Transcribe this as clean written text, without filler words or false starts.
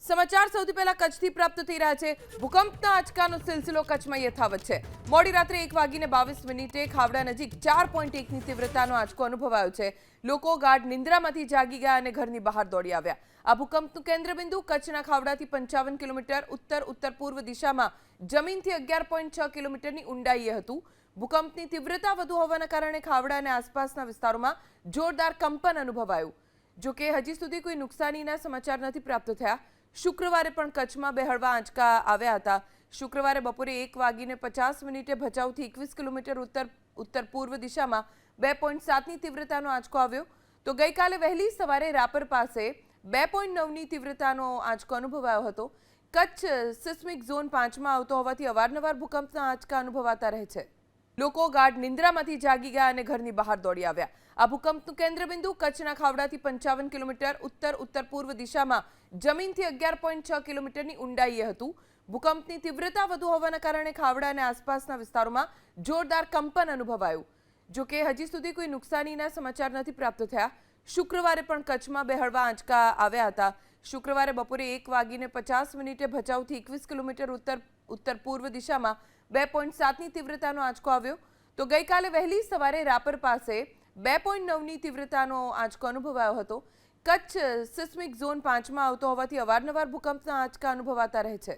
સમાચાર સૌથી પહેલા કચ્છથી પ્રાપ્ત થઈ રહ્યા છે। ભૂકંપના આંચકાનો સિલસિલો કચ્છમાં યથાવત છે। મોડી રાત્રે 1:22 ખાવડા નજીક 4.1ની તીવ્રતાનો આંચકો અનુભવાયો છે। લોકો ગાઢ નિંદ્રામાંથી જાગી ગયા અને ઘરની બહાર દોડી આવ્યા। આ ભૂકંપનું કેન્દ્રબિંદુ કચ્છના ખાવડાથી 55 કિલોમીટર ઉત્તર પૂર્વ દિશામાં જમીનથી 11.6 કિલોમીટરની ઊંડાઈએ હતું। ભૂકંપની તીવ્રતા વધુ હોવાના કારણે ખાવડા અને આસપાસના વિસ્તારોમાં જોરદાર કંપન અનુભવાયું। જો કે હજી સુધી કોઈ નુકસાનીના સમાચાર નથી પ્રાપ્ત થયા। શુક્રવારે પણ કચ્છમાં બે હળવા આંચકા આવ્યા હતા। શુક્રવારે બપોરે 1:50 ભચાઉથી 21 કિલોમીટર ઉત્તર પૂર્વ દિશામાં 2.7ની તીવ્રતાનો આંચકો આવ્યો। તો ગઈકાલે વહેલી સવારે રાપર પાસે 2.9ની તીવ્રતાનો આંચકો અનુભવાયો હતો। કચ્છ સિસ્મિક ઝોન 5માં આવતો હોવાથી અવારનવાર ભૂકંપના આંચકા અનુભવાતા રહે છે। લોકો ગાઢ નિંદ્રામાંથી જાગી ગયા અને ઘરની બહાર દોડી આવ્યા। આ ભૂકંપનું કેન્દ્રબિંદુ કચ્છના ખાવડાથી 55 કિલોમીટર ઉત્તર પૂર્વ દિશામાં જમીનથી 11.6 કિલોમીટરની ઊંડાઈએ હતું। ભૂકંપની તીવ્રતા વધુ હોવાના કારણે ખાવડા અને આસપાસના વિસ્તારોમાં જોરદાર કંપન અનુભવાયું। જો કે હજી સુધી કોઈ નુકસાનીના સમાચાર નથી પ્રાપ્ત થયા। શુક્રવારે પણ કચ્છમાં બે હળવા આંચકા આવ્યા હતા। શુક્રવારે બપોરે 1:50 ભચાઉથી 21 કિલોમીટર ઉત્તર પૂર્વ દિશામાં 2.7ની તીવ્રતાનો આંચકો આવ્યો। તો ગઈકાલે વહેલી સવારે રાપર પાસે 2.9ની તીવ્રતાનો આંચકો અનુભવાયો હતો। કચ્છ સિસ્મિક ઝોન 5માં આવતો હોવાથી અવારનવાર ભૂકંપના આંચકા અનુભવાતા રહે છે।